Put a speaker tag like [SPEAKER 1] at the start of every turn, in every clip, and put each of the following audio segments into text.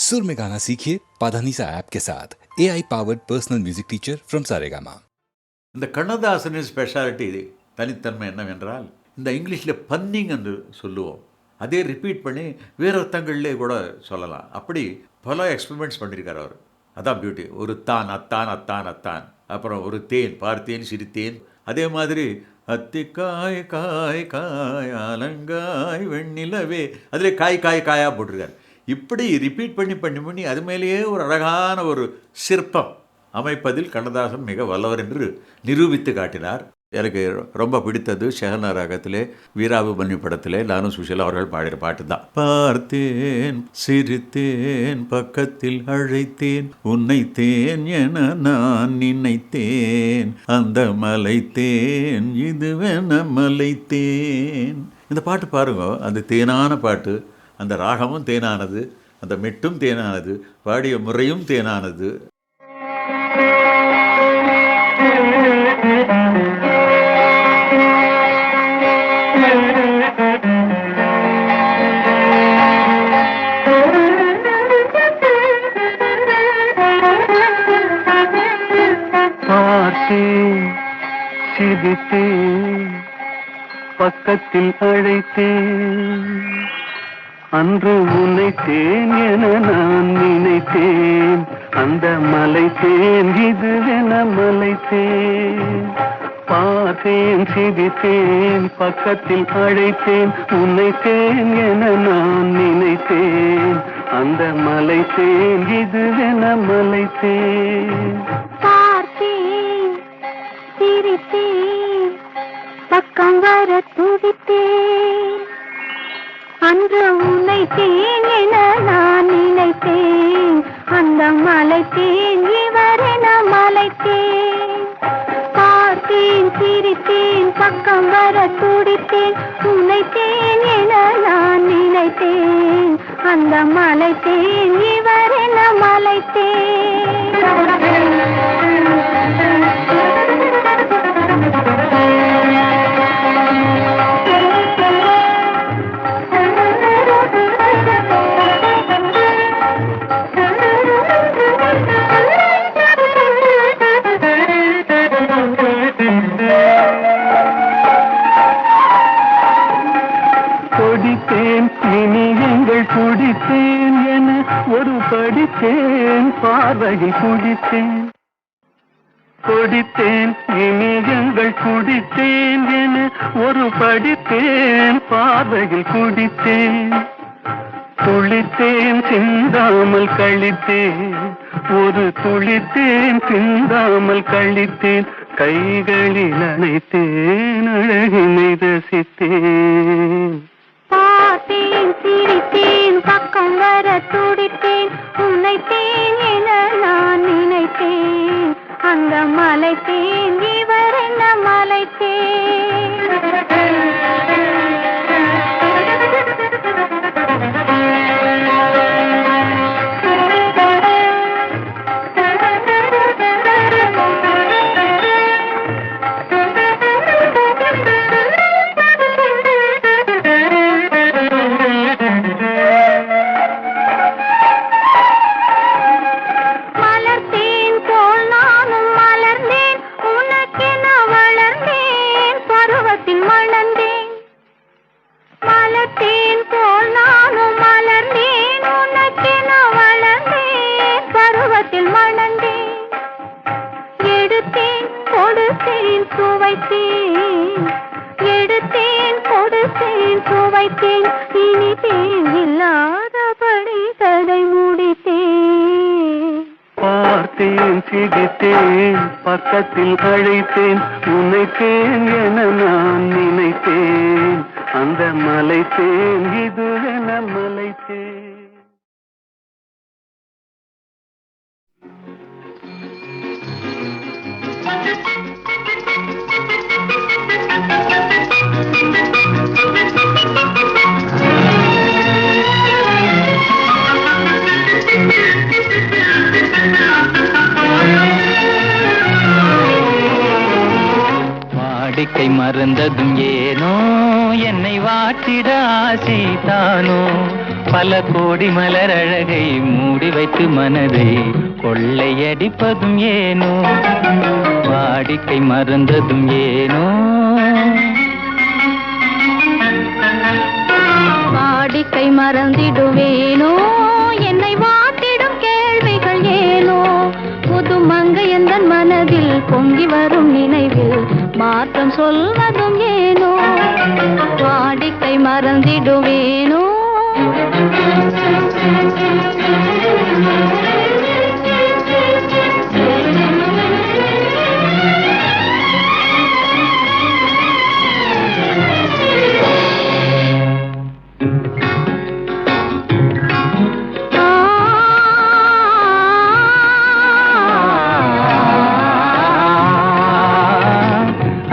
[SPEAKER 1] सुर में गाना सीखिए पाधानीसा ऐप के साथ AI powered personal music teacher from Saregama.
[SPEAKER 2] இந்த கண்ணதாசனின் ஸ்பெஷாலிட்டி தனித்தன்மை என்னவென்றால் இந்த இங்கிலீஷில் பன்னிங் என்று சொல்லுவோம். அதே ரிப்பீட் பண்ணி வேறு அர்த்தங்கள்லே கூட சொல்லலாம். அப்படி பல எக்ஸ்பெரிமெண்ட்ஸ் பண்ணியிருக்கார் அவர். அதான் பியூட்டி. ஒரு தான் அத்தான் அத்தான் அத்தான், அப்புறம் ஒரு தேன் பார்த்தேன் சிரித்தேன், அதே மாதிரி அத்திக்காய் காய் காய் அலங்காய் வெண்ணிலவே, அதில் காய் காய் காயாக போட்டிருக்கார். இப்படி ரிப்பீட் பண்ணி பண்ணி பண்ணி அது மேலேயே ஒரு அழகான ஒரு சிற்பம் அமைப்பதில் கண்ணதாசன் மிக வல்லவர் என்று நிரூபித்து காட்டினார். எனக்கு ரொம்ப பிடித்தது ஷெஹனா ராகத்திலே வீராபுமன்யு படத்திலே நானும் சுஷீலா அவர்கள் பாடிற பாட்டு தான். பார்த்தேன் சிரித்தேன் பக்கத்தில் அழைத்தேன் உன்னை தேன் என நான் நினைத்தேன் அந்த மலைத்தேன் இதுவென மலைத்தேன். இந்த பாட்டு பாருங்க, அந்த தேனான பாட்டு, அந்த ராகமும் தேனானது, அந்த மெட்டும் தேனானது, பாடிய முறையும் தேனானது.
[SPEAKER 3] பார்த்தேன் சிரித்தேன் பக்கத்தில் அழைத்தேன் அன்று உன்னைத்தேன் என நான் நினைத்தேன் அந்த மலைத்தேன் இதுவென மலைத்தேன். பார்த்தேன் சிரித்தேன் பக்கத்தில் அழைத்தேன் உன்னைத்தேன் என நான் நினைத்தேன் அந்த மலைத்தேன் இதுவென மலைத்தேன்.
[SPEAKER 4] பார்த்தேன் சிரித்தேன் பக்கம் வர துடித்தேன் அன்று உன்னை தேன் என நான் நினைத்தேன் அந்த மலைத்தேன் இவரென மலைத்தேன். பார்த்தேன் சிரித்தேன் பக்கம் வர துடித்தேன் உன்னை தேன் என நான் நினைத்தேன் அந்த மலைத்தேன் இவரென மலைத்தேன்.
[SPEAKER 3] கொடித்தேன் இனியங்கள் குடித்தேன் என ஒரு படித்தேன் பார்வையில் குடித்தேன். கொடித்தேன் இனியங்கள் குடித்தேன் என ஒரு படித்தேன் பார்வையில் குடித்தேன். துளித்தேன் சிந்தாமல் கழித்தேன் ஒரு துளித்தேன் சிந்தாமல் கழித்தேன். கைகளில் அணைத்தேன் அழகினை ரசித்தேன்.
[SPEAKER 4] பார்த்தேன் சிரித்தேன் பக்கம் வர துடித்தேன் உன்னைத்தேன் என நான் நினைத்தேன் அந்த மலைத்தேன் இவரென மலைத்தேன். எடுத்தேன் கொடுத்தேன் சுவைத்தேன் இனித்தேன் இல்லாதபடி கதை முடித்தேன்.
[SPEAKER 3] பார்த்தேன் சிரித்தேன் பக்கத்தில் அழைத்தேன் உன்னைத்தேன் என நான் நினைத்தேன் அந்த மலைத்தேன் இதுவென மலைத்தேன்.
[SPEAKER 5] வாடிக்கை மறந்ததும் ஏனோ என்னை வாட்டிட ஆசைதானோ
[SPEAKER 3] பல கோடி மலர் அழகை மூடி வைத்து மனதை கொள்ளையடிப்பதும் ஏனோ, வாடிக்கை மறந்ததும் ஏனோ.
[SPEAKER 4] வாடிக்கை மறந்திடுவேனோ, என்னை வாட்டிடும் கேள்விகள் ஏனோ. புது மங்கை எந்தன் மனதில் பொங்கி வரும் நினைவில் மாற்றம் சொல்வதும் ஏனோ. வாடிக்கை மறந்திடுவேனோ.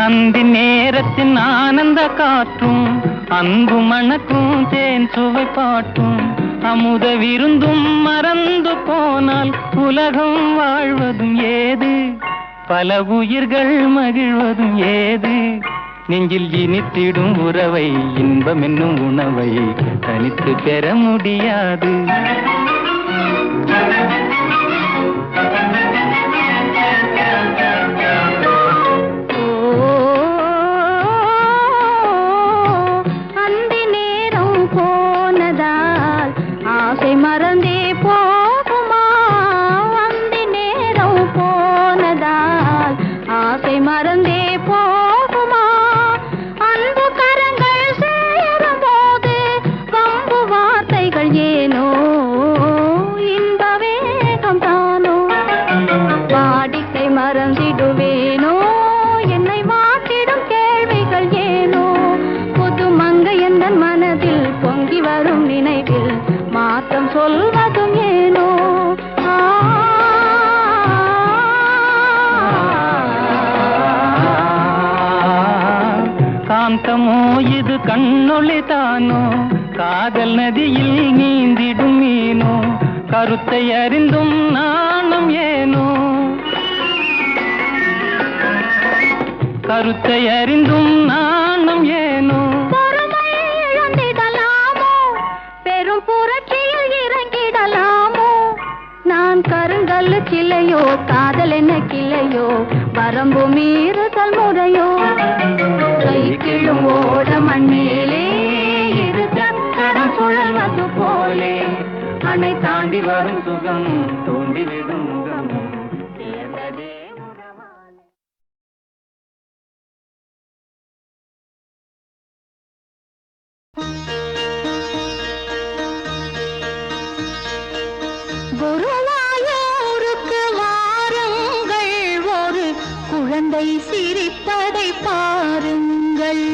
[SPEAKER 3] அந்தி நேரத்தின் ஆனந்த காற்றும், அன்பு மணக்கும் தேன் சுவை பாட்டும், அமுத விருந்தும் மறந்து போனால் உலகம் வாழ்வதும் ஏது, பல உயிர்கள் மகிழ்வதும் ஏது. நெஞ்சில் இனித்திடும் உறவை, இன்பம் என்னும் உணவை தனித்து பெற முடியாது.
[SPEAKER 4] மறந்தே போகுமா, அந்த நேரம் போனதால் ஆசை மறந்தே போகுமா. அன்பு கரங்கள் சேரும் போது வம்பு வார்த்தைகள் ஏனோ, இன்ப வேகம் தானோ. வாடிக்கை மறந்திடுவேனோ, என்னை வாட்டிடும் கேள்விகள் ஏனோ. புது மங்கை எந்தன் மனதில் பொங்கி வரும் நினைவில் மாற்றம் சொல்வதும் ஏனோ.
[SPEAKER 3] காந்தமோ இது கண்ணொளி தானோ, காதல் நதியில் நீந்திடும் மீனோ, கருத்தை அறிந்தும் நாணம் ஏனோ, கருத்தை அறிந்தும் நாணம் ஏனோ.
[SPEAKER 4] நான் கருங்கல்லு கிளையோ, காதல் என்ன கிளையோ, வரம்பு மீறுதல் முறையோ. கை கிழும் ஓட மண்ணிலே இரு சக்கரம் சுழல்வது போலே,
[SPEAKER 3] அணை தாண்டி வரும் சுகம் தோண்டி விடும் முகம்.
[SPEAKER 4] குருவாயூருக்கு வாருங்கள், ஒரு குழந்தை சிரிப்பதை பாருங்கள்.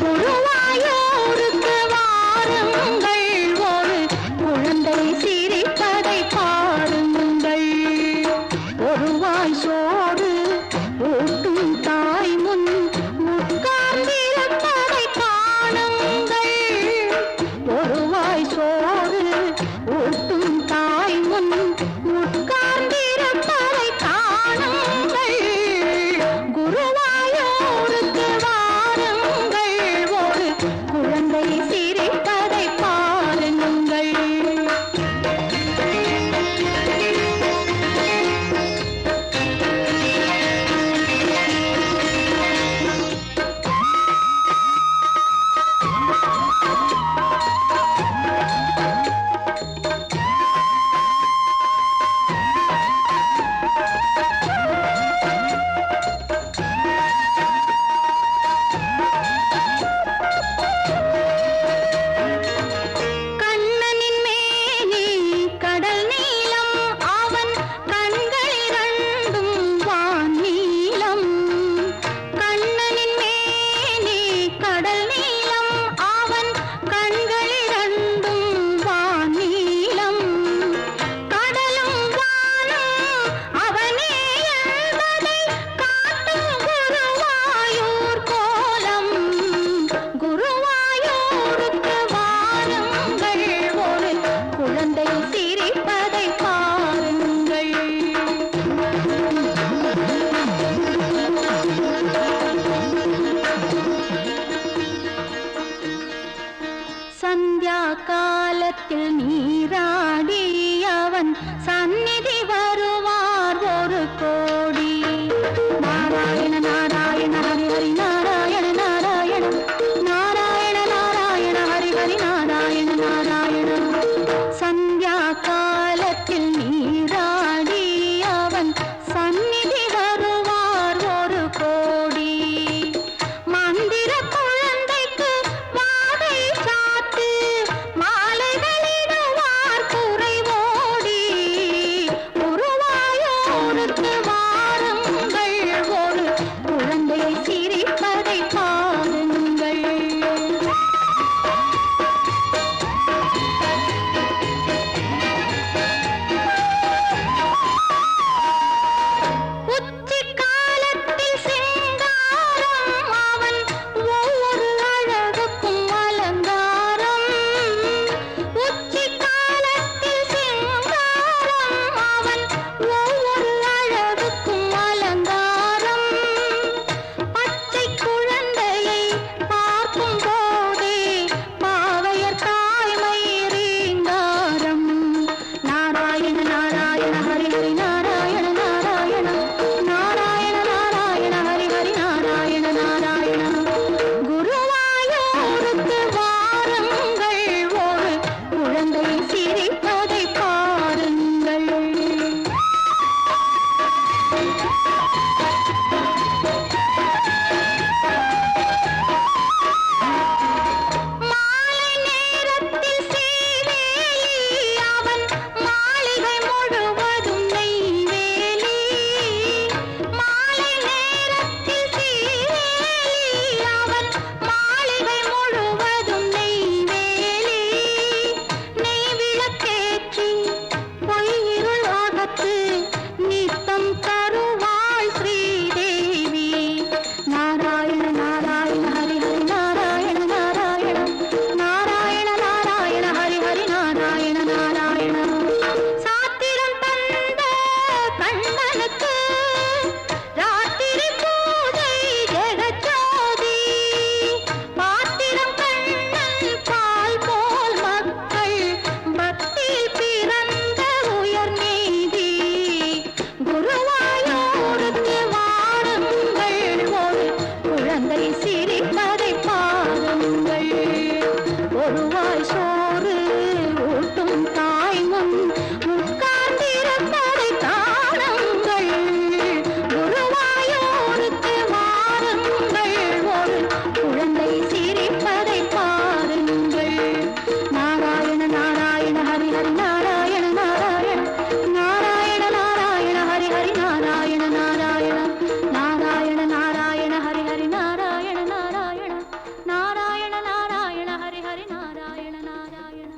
[SPEAKER 4] குருவாயூருக்கு வாருங்கள், ஒரு குழந்தை சிரிப்பதை பாருங்கள். ஒருவாய் சோறு ஊட்டும் தாய் முன் உட்கார்ந்திருப்பதை காணுங்கள். ஒருவாய் சோறு ஊட்டும் தாய் முன் சந்தியா காலத்தில் நீராடி அவன் சந்நிதி வருவார் ஒரு கோடி. நாராயண நாராயண ஹரி ஹரி நாராயண நாராயண நாராயண நாராயண ஹரி ஹரி நாராயண நாராயண. சந்தியா காலத்தில் நீராடி அவன் சந்நிதி வருவார் ஒரு கோடி. மந்திர குழந்தைக்கு வாகை சாத்து மாலைகளிடுவார் குறைவோடி. குருவாயூருக்கு வாருங்கள் ஒரு குழந்தை சிரிப்பதை பாருங்கள். உச்சி காலத்தில் சிங்காரம் அவன் ஒவ்வொரு அழகுக்கும் அலங்காரம். உச்சி காலத்தில் சிங்காரம் அவன் ஒவ்வொரு அழகுக்கும் அலங்காரம். பச்சை குழந்தையை பார்க்கும் போதே பாவையர் தாய்மை ரீங்காரம். நாராயண நாராயண ஹரி ஹரி நாராயண நாராயண நாராயண நாராயண ஹரி ஹரி நாராயண நாராயண. குருவாயூருக்கு வாருங்கள் ஒரு குழந்தை சிரிப்பதை பாருங்கள். மாலை நேரத்தில் சீவேலி அவன் மாளிகை முழுவதும் நெய்வேலி. மாலை நேரத்தில் சீவேலி அவன் மாளிகை முழுவதும் நெய்வேலி. நெய் விளக்கேற்றி பொய்யிருள் அகத்து நித்தம் தருவாள் ஸ்ரீதேவி. நாராயண நாராயண ஹரி ஹரி நாராயண நாராயண நாராயண நாராயண ஹரி ஹரி நாராயண நாராயண. சாத்திரம் தந்த கண்ணனுக்கு ராத்திரி பூஜை ஜெகஜோதி. பாத்திரம் கண்ணன் பால் போல் மக்கள் பக்தியில் பிறந்த உயர் நீதி. குருவாயூருக்கு வாருங்கள் ஒரு குழந்தை சிரிப்பதை பாருங்கள். ஒருவாய் சோறு ஊட்டும் தாய் முன் உட்கார்ந்திருப்பதை காணுங்கள். குருவாயூருக்கு வாருங்கள் ஒரு குழந்தை சிரிப்பதை பாருங்கள். நாராயண நாராயண ஹரி ஹரி நாராயண நாராயண நாராயண நாராயண ஹரி ஹரி நாராயண நாராயண நாராயண நாராயண ஹரி ஹரி நாராயண நாராயண நாராயண நாராயண ஹரி ஹரி நாராயண நாராயண.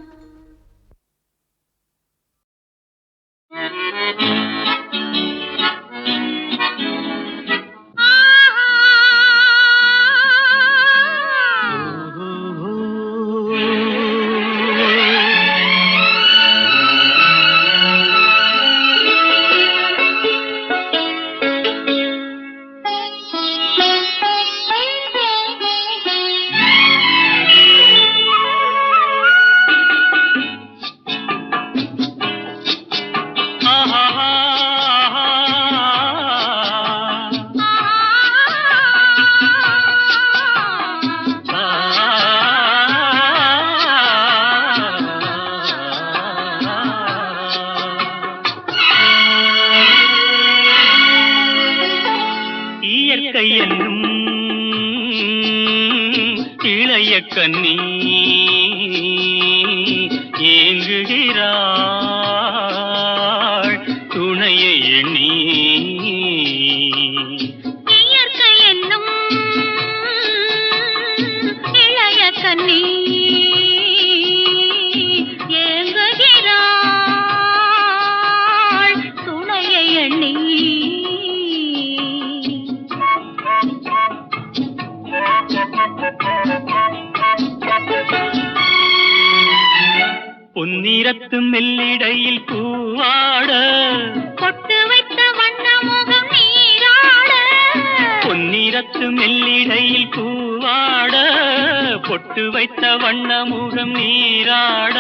[SPEAKER 3] இயற்கை என்னும் இளைய கன்னி ஏங்குகிறாள் துணையை எண்ணி.
[SPEAKER 4] இயற்கை என்னும் இளைய கன்னி ஏங்குகிறாள் துணையை எண்ணி.
[SPEAKER 3] பொன்னிறத்து மெல்லிடையில் பூவாட
[SPEAKER 4] பொட்டு வைத்த வண்ண முகம் நீராட.
[SPEAKER 3] பொன்னிற ஆயிரத்து மெல்லிடையில் பூவாட பொட்டு வைத்த வண்ண முகம் நீராட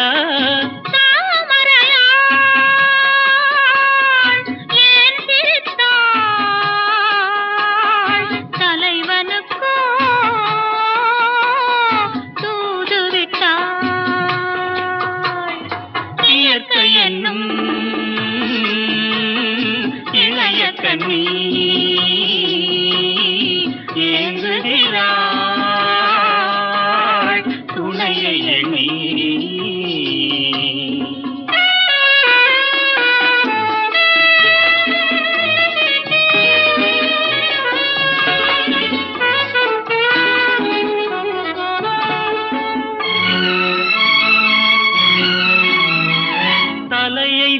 [SPEAKER 3] இளைய கண்ணி ஏங்குகிறாள் துணையை எண்ணி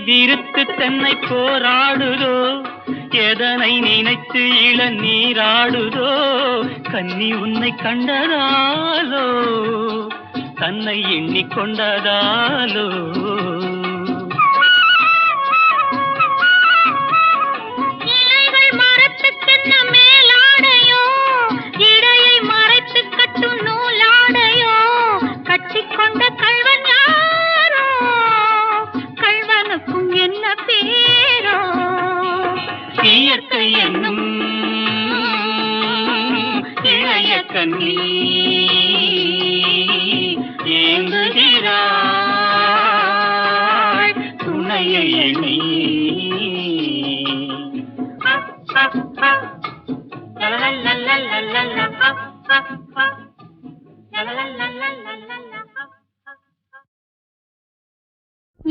[SPEAKER 3] விருத்து தன்னை போராடுதோ எதனை நினைத்து இளநீராடுதோ கன்னி உன்னை கண்டதாலோ தன்னை எண்ணிக்கொண்டதாலோ
[SPEAKER 4] இலைகள் மரத்துக்கென்ன மேலாடையோ இடையை மறைத்து கட்டும் நூலாடையோ கட்டிக்கொண்ட கள்வன் யாரோ கள்வனுக்கும் என்ன பேரோ
[SPEAKER 3] இயற்கை என்னும் இளைய கண்ணி ஏங்குகிறாள் துணையை எண்ணி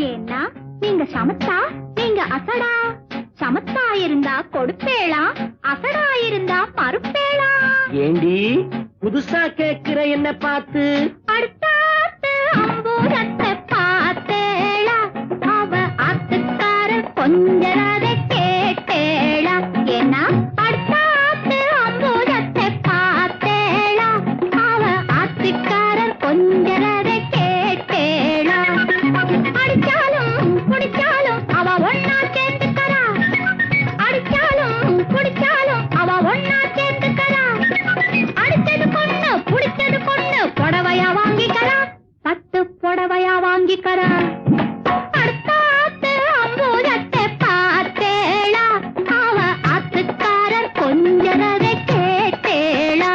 [SPEAKER 4] ஏன்னா நீங்க சமத்தா நீங்க அசடா சமத்தா இருந்தா கொடுப்பேளா அசடா இருந்தா மறுப்பேளா
[SPEAKER 5] ஏண்டி புதுசா கேக்குற என்ன பார்த்து
[SPEAKER 4] அடுத்தாத்து அம்பூரத்தை பார்த்தேளா அவ ஆத்துக்கார கொஞ்சரதை கேட்டேளா ஏன்னா அடுத்தாத்து அம்பூரத்தை பார்த்தேளா அவ ஆத்துக்காரர் கொஞ்சரதை கேட்டேளா அடிச்சாலும் குடிச்சாலும் அவ ஒன்னா சேர்ந்துக்கறா அடிச்சாலும் குடிச்சாலும் அவ ஒன்னா சேர்ந்துக்கறா அடிச்சது பொண்ணு புடிச்சது பொண்ணு புடவையா வாங்கிக்கறா 10 புடவையா வாங்கிக்கறா அடுத்தாத்து அம்பூரத்தை பார்த்தேளா அவ ஆத்துக்காரர் கொஞ்சரதை கேட்டேளா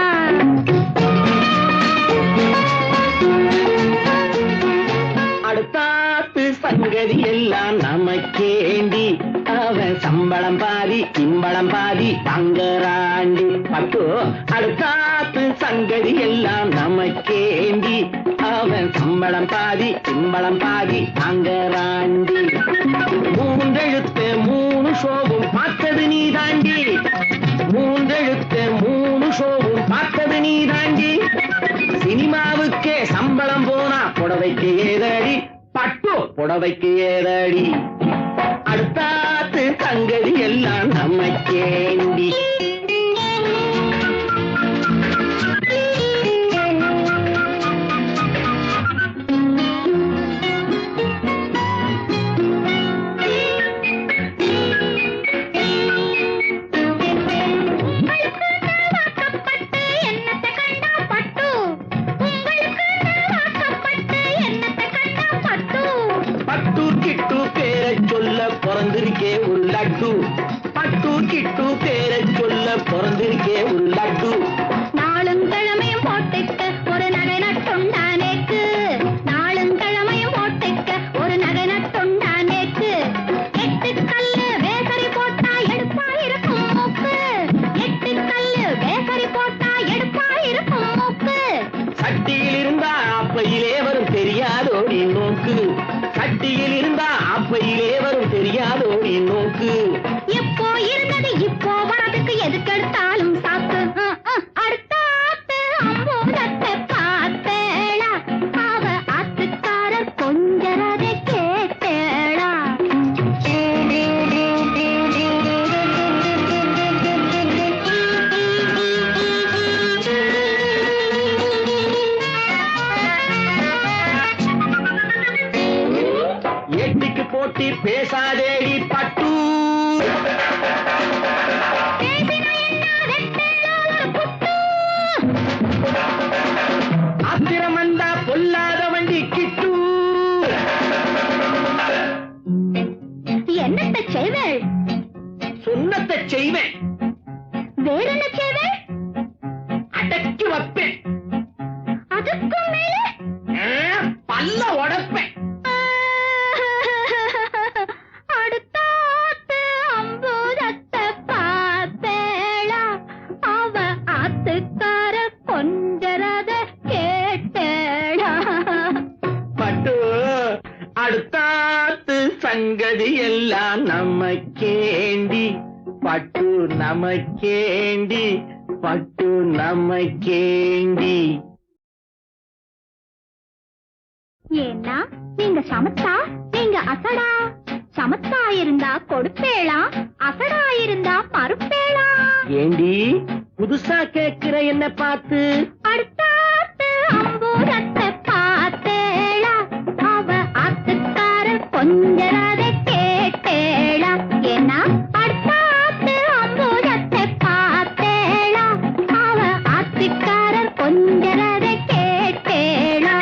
[SPEAKER 5] அடுத்தாத்து சங்கதி எல்லாம் நமக்கேண்டி அவன் சம்பளம் பாதி சிம்பளம் பாதி தங்கராண்டி பட்டு அடுத்தாத்து சங்கதி எல்லாம் நமக்கேண்டி அவன் சம்பளம் பாதி சிம்பளம் பாதி தங்கராண்டி மூன்றெழுத்து 3 ஷோவும் பார்த்தது நீ தாண்டி மூன்றெழுத்து 3 ஷோவும் பார்த்தது நீ தாண்டி சினிமாவுக்கே சம்பளம் போனா புடவைக்கு ஏதடி பட்டு புடவைக்கு ஏதடி அடுத்தாத்து சங்கதி எல்லாம் நமக்கேண்டி பிறந்திருக்கே ஒரு லட்டு பட்டு கிட்டு பேரை சொல்ல பிறந்திருக்கே ஒரு லட்டு
[SPEAKER 4] நாளும் கிழமையும் போட்டுக்க ஒரு நகை நட்டுண்டானேக்கு நாளும் கிழமையும் போட்டுக்க ஒரு நகை நட்டுண்டானேக்கு 8 கல்லு வேசரி போட்டா எடுப்பாயிருக்கும் மூக்கு 8 கல்லு வேசரி போட்டா எடுப்பாயிருக்கும் மூக்கு
[SPEAKER 5] சட்டியில் இருந்தா அப்பையிலே வரும் தெரியாதோ நீ நோக்கு சட்டியில் இருந்தா அப்பையிலே வரும் தெரியாதோ நீ நோக்கு
[SPEAKER 4] எப்போ இருந்தது இப்போ வரதுக்கு எதுக்கெடுத்தாலும் சாக்கு அடுத்தாத்து அம்பூரத்தை பார்த்தேளா அவ ஆத்துக்காரர் கொஞ்சரதை கேட்டேளா
[SPEAKER 5] எட்டிக்கு போட்டி பேசாதேடி பட்டு
[SPEAKER 4] பேசின என்ன வெட்டேளா ஒரு மேல
[SPEAKER 5] பல்ல உடைப்பேன்.
[SPEAKER 4] அடுத்தாத்து அம்புஜத்தை பார்த்தேளா, அவ ஆத்துக்கார கொஞ்சரத கேட்டேளா.
[SPEAKER 5] பட்டு அடுத்தாத்து சங்கதி எல்லாம் நமக்கேண்டி, பட்டு நமக்கேண்டி, பட்டு நமக்கேண்டி.
[SPEAKER 4] ஏன்னா நீங்க சமத்தா, நீங்க அசடா. சமத்தா இருந்தா கொடுப்பேளா, அசடா இருந்தா மறுப்பேளா.
[SPEAKER 5] ஏண்டி புதுசா கேக்குற என்ன பார்த்து?
[SPEAKER 4] அடுத்தாத்து அம்பூரத்தை பார்த்தேளா, அவ ஆத்துக்கார கொஞ்சரத கேட்டேளா. ஏன்னா அடுத்தாத்து அம்பூரத்தை பார்த்தேளா, அவ ஆத்துக்காரர் கொஞ்சரத கேட்டேளா.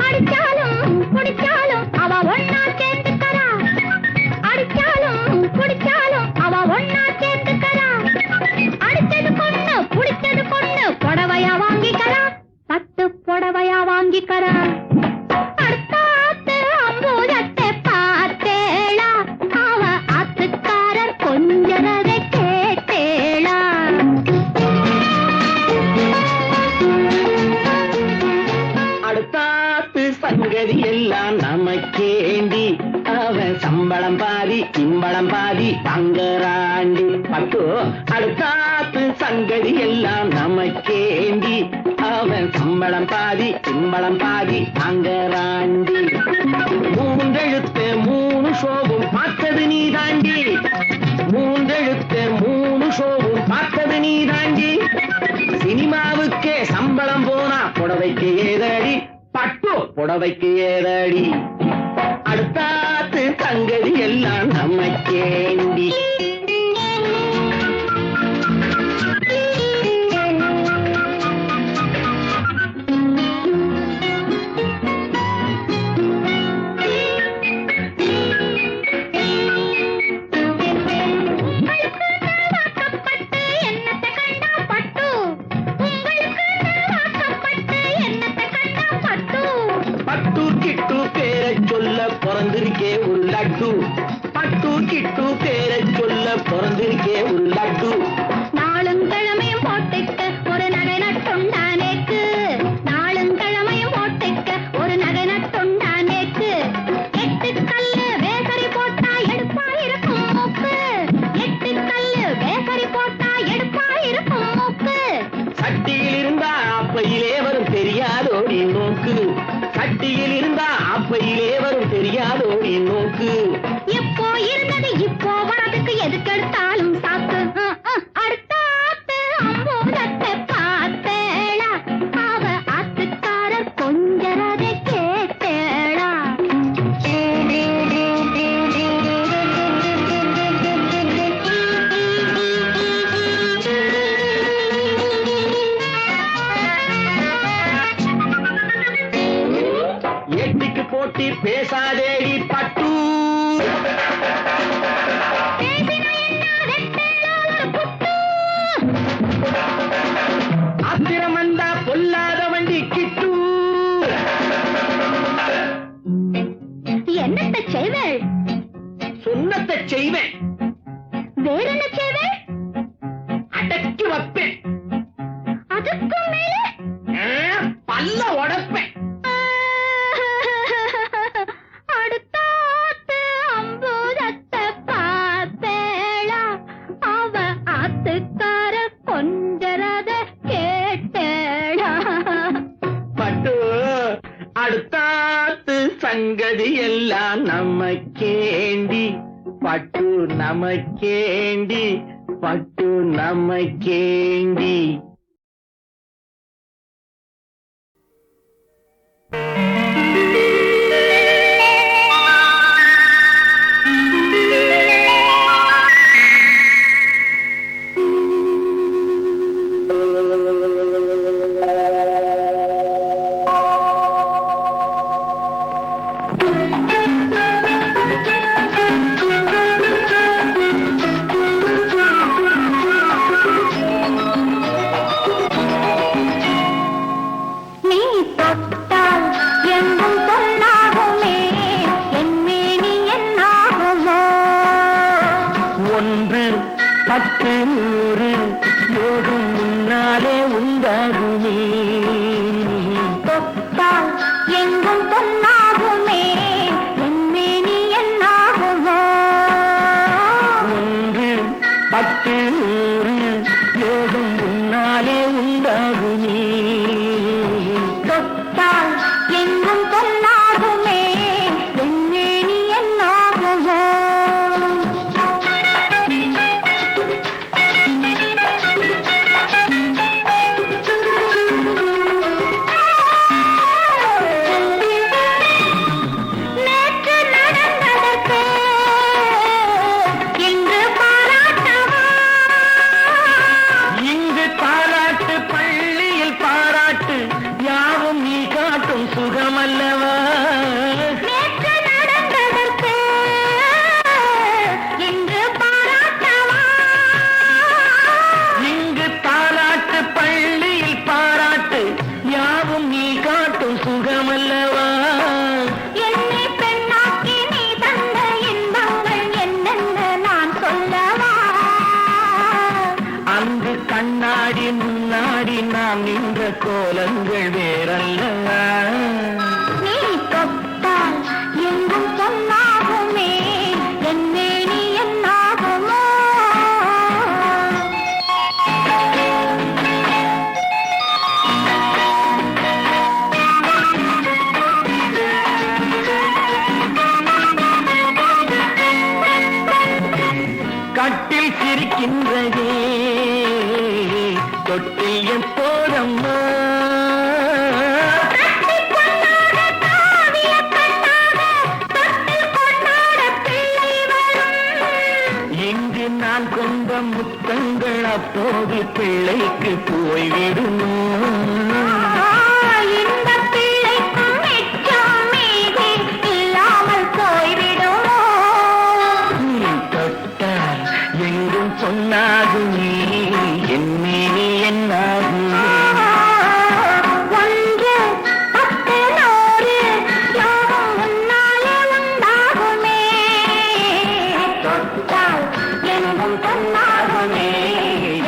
[SPEAKER 4] அடிச்சாலும் குடிச்சாலும் அவ ஒன்னா சேர்ந்துக்கறா, அடிச்சாலும் குடிச்சாலும் அவ ஒன்னா சேர்ந்துக்கறா. அடிச்சது பொண்ணு புடிச்சது பொண்ணு புடவையா வாங்கிக்கறா, பட்டு புடவையா வாங்கிக்கறா. அடுத்தாத்து அம்பூரத்தை பார்த்தேளா, அவ ஆத்துக்காரர் கொஞ்சரத கேட்டேளா.
[SPEAKER 5] அடுத்தாத்து சங்கதி எல்லாம் நமக்கேண்டி, அவன் சம்பளம் பாதி சிம்பளம் பாதி தங்கராண்டி. பட்டு அடுத்தாத்து சங்கதி எல்லாம் நமக்கேண்டி, அவன் சம்பளம் பாதி சிம்பளம் பாதி தங்கராண்டி. மூன்றெழுத்து மூணு ஷோவும் பார்த்தது நீ தாண்டி, மூன்றெழுத்து மூணு ஷோவும் பார்த்தது நீ தாண்டி. சினிமாவுக்கே சம்பளம் போனா புடவைக்கு ஏதடி, பட்டு புடவைக்கு ஏதடி. அடுத்தாத்து சங்கதி எல்லாம் நமக்கேண்டி. பிறந்திருக்கே ஒரு லட்டு, பட்டு கிட்டு பேரை சொல்ல பிறந்திருக்கே ஒரு லட்டு.
[SPEAKER 4] நாளும் கிழமையும் போட்டுக்க ஒரு நகை நட்டுண்டானேக்கு, நாளும் கிழமையும் போட்டுக்க ஒரு நகை நட்டுண்டானேக்கு. 8 கல்லு வேசரி போட்டா எடுப்பா இருக்கும் மூக்கு, 8 கல்லு வேசரி போட்டா எடுப்பா இருக்கும் மூக்கு.
[SPEAKER 5] சட்டியில் இருந்தா அப்பையிலே வரும் தெரியாதோ நீ நோக்கு, சட்டியில் இருந்தா அப்பையிலே வரும் தெரியாதோ நீ நோக்கு.
[SPEAKER 4] எப்போ இருந்தது இப்போ வரதுக்கு எதுக்கெடுத்தாலும் சாக்கு. அடுத்தாத்து அம்பூரத்தை பார்த்தேளா, அவ ஆத்துக்காரர் கொஞ்சரத கேட்டேளா.
[SPEAKER 5] எட்டிக்கு போட்டி பேசாதேடி பட்டு,
[SPEAKER 4] பேசினா என்ன வெட்டேளா ஒரு புட்டு.
[SPEAKER 5] ஆத்திரம் வந்தா பொல்லாத வண்டி கிட்டு.
[SPEAKER 4] என்னத்த செய்வேள்,
[SPEAKER 5] சொன்னத்தை செய்வேன்,
[SPEAKER 4] வேற என்ன செய்வேள்,
[SPEAKER 5] அடக்கி வைப்பேன்,
[SPEAKER 4] அதுக்கும் மேல
[SPEAKER 5] பல்ல உடைப்பேன்.
[SPEAKER 4] அடுத்தாத்து அம்பூரத்தை பார்த்தேளா, அவ ஆத்துக்கார கொஞ்சரத கேட்டேளா.
[SPEAKER 5] பட்டு அடுத்தாத்து சங்கதி எல்லாம் நமக்கேண்டி, பட்டு நமக்கேண்டி, பட்டு நமக்கேண்டி. சுகமல்லவா
[SPEAKER 4] நேற்று நடந்ததற்கு இன்று பாராட்டவா
[SPEAKER 5] இங்கு தாலாட்டு பள்ளியில் பாராட்டு யாவும் நீ காட்டும் சுகமல்லவா
[SPEAKER 4] என்னை பெண்ணாக்கி நீ தந்த இன்பங்கள் என்னென்ன நான் சொல்லவா
[SPEAKER 5] அங்கு கண்ணாடி முன்னாடி நாம் நின்ற கோலங்கள் வேறல்லவா
[SPEAKER 4] நீ தொட்டால் எங்கும் பொன்னாகுமே என்னே நீ என்னாகுமோ
[SPEAKER 5] கட்டில் சிரிக்கின்றதே தொட்டில் எப்போதம்மா
[SPEAKER 4] கட்டிக் கொண்டாட காவிய கண்ணாக தொட்டில் கொண்டாட பிள்ளை வரும்
[SPEAKER 5] இங்கு நான் கொண்ட முத்தங்கள் அப்போது பிள்ளைக்கு போய்விடுமோ
[SPEAKER 4] இந்த பிள்ளைக்கும் மிச்சம் மீதி இல்லாமல் போய்விடுமோ
[SPEAKER 5] நீ தொட்டால் எங்கும் பொன்னாகுமே என்னே நீ என்னாகுமே
[SPEAKER 4] ஒன்று பத்து நூறு யோகம் முன்னாலே உண்டாகுமே தொட்டால் எங்கும் பொன்னாகுமே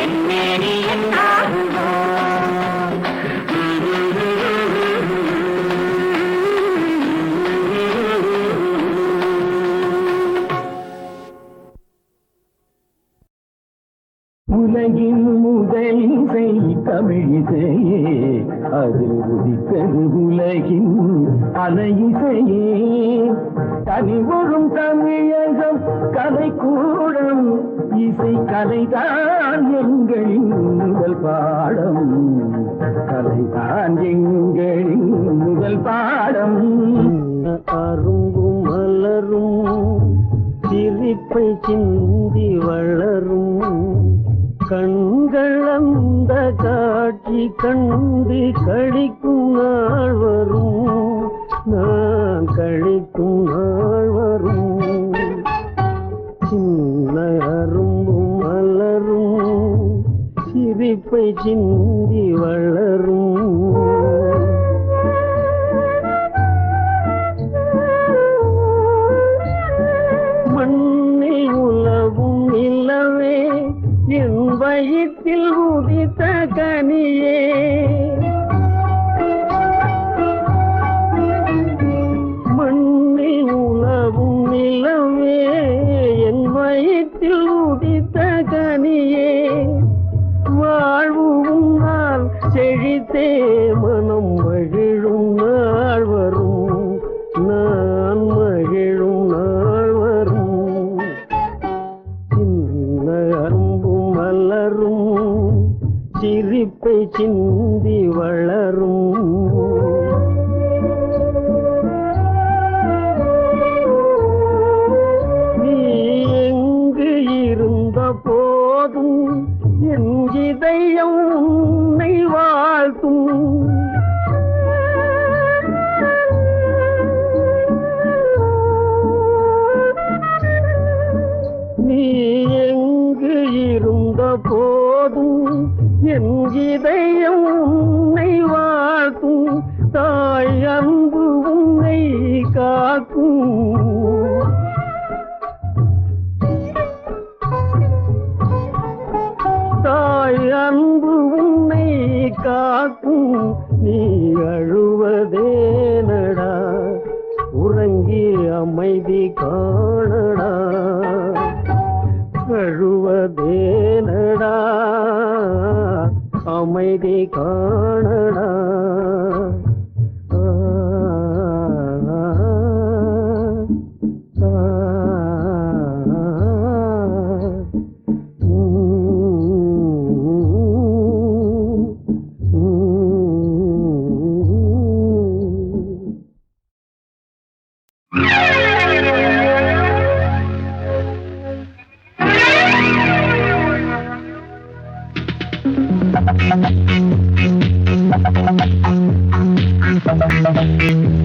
[SPEAKER 4] என்னே நீ என்னாகுமோ
[SPEAKER 5] உலகின் முதல் இசை தமிழிசையே அதில் உதித்தது உலகின் அலையிசையே தனிவரும் தமிழகம் கலைக்கூடம் இசை கலைதான் எங்களின் முதல் பாடம் கலைதான் எங்களின் முதல் பாடம் அரும்பும் மலரும் சிரிப்பை சிந்தி வளரும் கண்கள் அந்த காட்சி கண்டு கழிக்கும் நாள் வரும் நான் கழிக்கும் நாள் வரும் சின்ன அரும்பும் மலரும் சிரிப்பை சிந்தி வளரும் மண்ணில் உலவும் நிலவே என் வயிற்றில் உதித்த கனியே மண்ணில் உலவும் நிலவே என் வயிற்றில் உதித்த கனியே வாழ்வு உன்னால் செழித்தே மனம் மகிழும் நாள் வரும் நான் மகிழும் நாள் வரும் சின்ன அரும்பும் மலரும் சிரிப்பை சிந்தி வளரும் நீ எங்கு இருந்த போதும் என் இதயம் உன்னை வாழ்த்தும் நீ எங்கு இருந்த போதும் என் இதயம் உன்னை வாழ்த்தும் தாய் அன்பு உன்னை காக்கும் தாய் அன்பு உன்னை காக்கும் நீ அழுவதேனடா உறங்கி அமைதி காணடா அழுவதேனடா அமைதி காணடா
[SPEAKER 4] Thank you.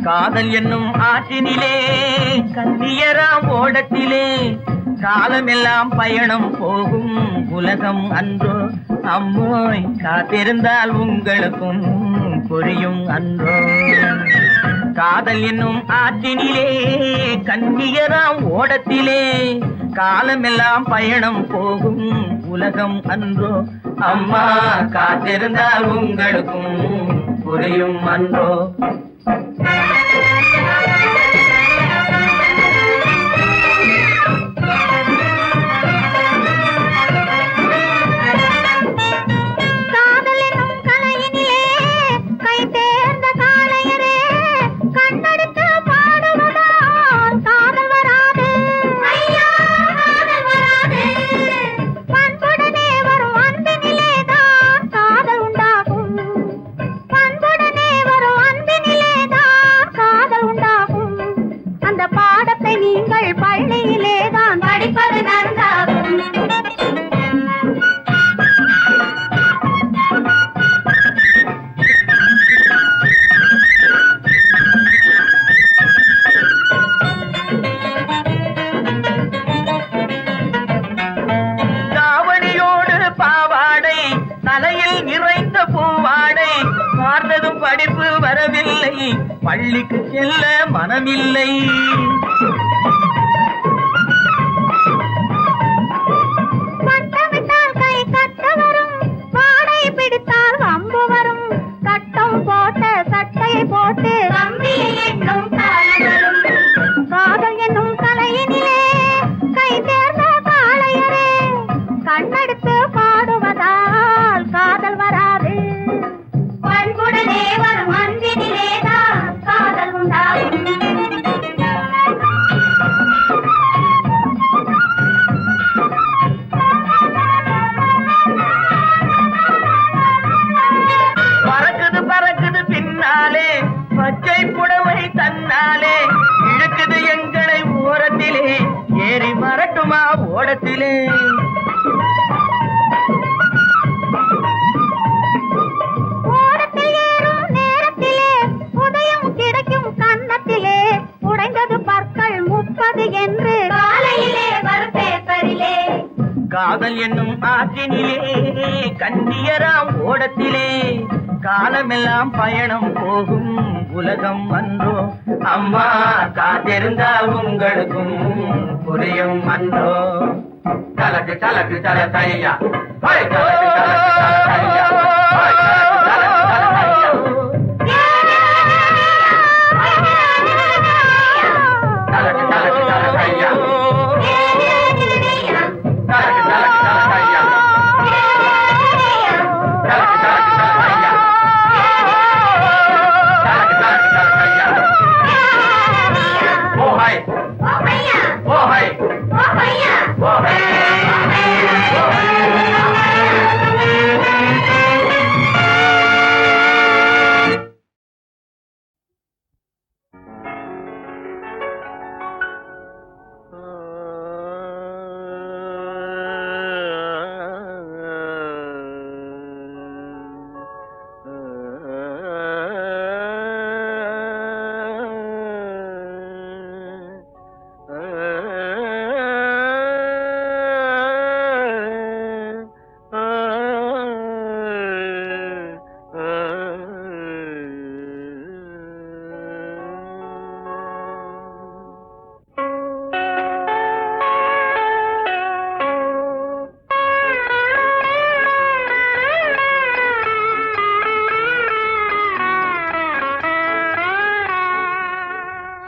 [SPEAKER 5] காதல் என்னும் ஆற்றினிலே கண்ணியராம் ஓடத்திலே காலமெல்லாம் பயணம் போகும் உலகம் அன்றோ அம்மோய் காத்திருந்தால் உங்களுக்கும் புரியும் அன்றோ. காதல் என்னும் ஆற்றினிலே கண்ணியராம் ஓடத்திலே காலமெல்லாம் பயணம் போகும் உலகம் அன்றோ அம்மா காத்திருந்தால் உங்களுக்கும் புரியும் அன்றோ.
[SPEAKER 4] பண்புடனே வரும் அன்பினிலே
[SPEAKER 5] வரவில்லை, பள்ளிக்கு செல்ல மனமில்லை.
[SPEAKER 4] கட்டவிட்டால் கை கட்ட வரும், வாடை பிடித்தால் வம்பு வரும். கட்டம் போட்ட சட்டையை போட்டு கம்பியை எண்ணும் காலம் வரும். காதல் என்னும் கலையினிலே கை தேர்ந்த காளையரே, கண்ணெடுத்து பாடுவதால் காதல் வராது. பண்புடனே வரும் அன்பினிலேதான் காதல் உண்டாகும்.
[SPEAKER 5] பறக்குது பறக்குது பின்னாலே பச்சை புடவை தன்னாலே, இழுக்குது எங்களை ஓரத்திலே, ஏறி வரட்டுமா ஓடத்திலே.
[SPEAKER 4] ஓடத்தில் ஏறும் நேரத்திலே உதயம் கிடைக்கும் கன்னத்திலே, உடைந்தது பற்கள் 30 என்று காலையிலே வரும் பேப்பரிலே.
[SPEAKER 5] காதல் என்னும் ஆற்றினிலே கண்ணியராம் ஓடத்திலே, காலமெல்லாம் பயணம் போகும் உலகம் அன்றோ. அம்மா காத்திருந்தா உங்களுக்கும் புரியும் அன்றோ. தலக்கு தலக்கு தல தையா, தலக்கு தலக்கு தல தையா, தலக்கு தல தையா. தலக்கு தலக்கு தல தையா, தலக்கு தலக்கு தல தையா, தலக்கு தலக்கு தல தையா, தலக்கு தலக்கு தல தையா. ஓ ஹை ஓ ஹை ஓ ஹை.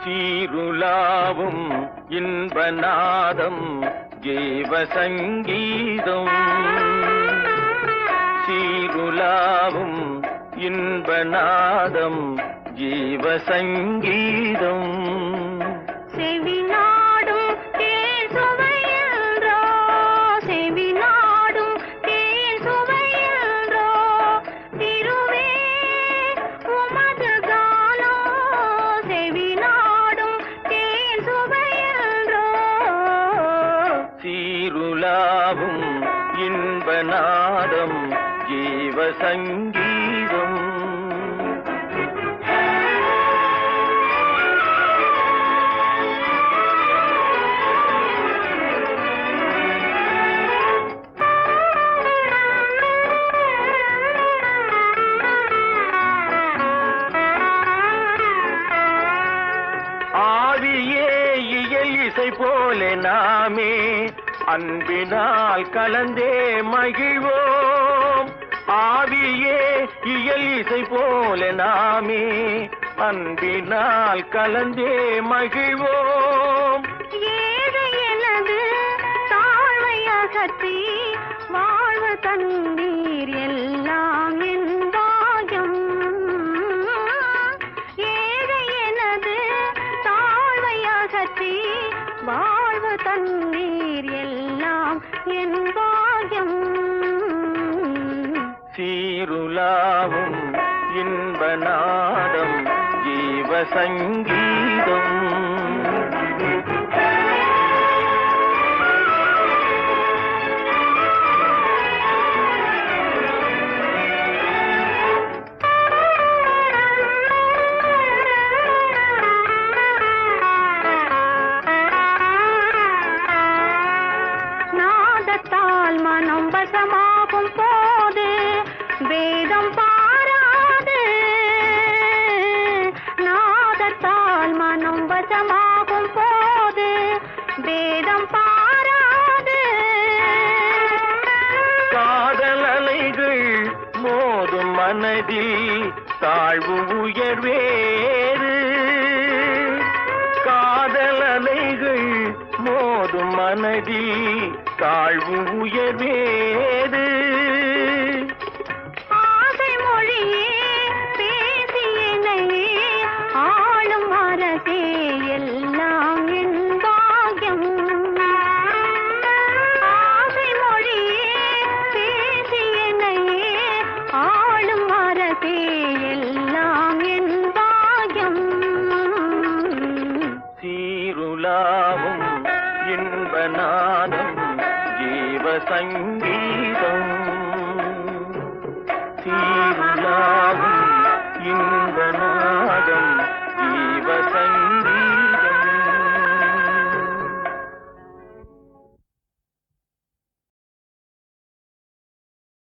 [SPEAKER 5] சீருலாவும் இன்பநாதம் ஜீவ சங்கீதம், சீருலாவும் இன்பநாதம் ஜீவ சங்கீதம்.
[SPEAKER 4] செவிநாடும் தேன் சுவையன்றோ, செவிநாடும் தேன் சுவையன்றோ, திருவே உமது கானம். செவிநாடும் தேன் சுவையன்றோ,
[SPEAKER 5] சீருலாவும் இன்பநாதம் ஜீவ சங்கீதம். ஆவியே இயல் இசை போல நாமே அன்பினால் கலந்தே மகிழ்வோம். ஆவியே இயல் இசை போல நாமே அன்பினால் கலந்தே மகிழ்வோம்.
[SPEAKER 4] ஏழை எனது தாழ்வை அகற்றி வாழ்வு தந்தீர் எல்லாம் என் பாகம். ஏழை எனது தாழ்வை அகற்றி வாழ்வு தந்தீர் எல்லாம் என் பாகம்.
[SPEAKER 5] சீருலாவும் இன்பநாதம் ஜீவ சங்கீதம்.
[SPEAKER 4] நாதத்தால் மனம் வசமாகும் போது வேதம் பாராது,
[SPEAKER 5] மோதும் மனதில் தாழ்வு உயர்வேறு காதலலைகள் மோதும் மனதில் தாழ்வு உயர்வேறு
[SPEAKER 4] ஆசை மொழியே பேசியனையே ஆளும் அரசே எல்லாம் என் பாக்கியம் ஆசை மொழியே பேசியனையே ஆளும் அரசே எல்லாம் என் பாக்கியம்
[SPEAKER 5] சீருலாவும் இன்பநாதம் ஜீவ சங்கீதம்